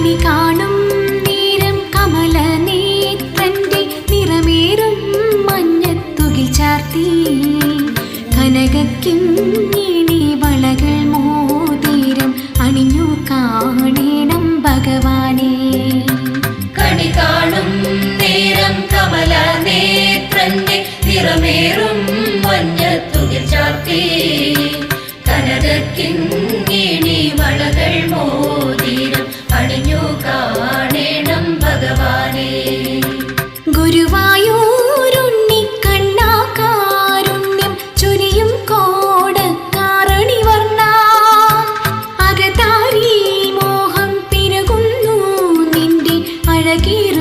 കണി കാണും നേരം കമലനേത്രന്റെ നിറമേറും മഞ്ഞത്തുകിൽ ചാർത്തി കനകക്കിങ്ങിണി വളകൾ മോതിരം അണിഞ്ഞു കാണേണം ഭഗവാനെ. കണി കാണും നേരം കമലനേത്രന്റെ നിറമേറും മഞ്ഞത്തുകിൽ ചാർത്തി കനകക്കിങ്ങിണി വളകൾ മോതിരം അണിഞ്ഞു കാണേണം ഭഗവാനെ. ഗുരുവായൂരുണ്ണി കണ്ണാകാരുണ്യം ചൊരിയും കോടക്കാരണി വർണ്ണ അകതാരിൽ മോഹം പിരകുന്നു നിന്റെ അഴകീർ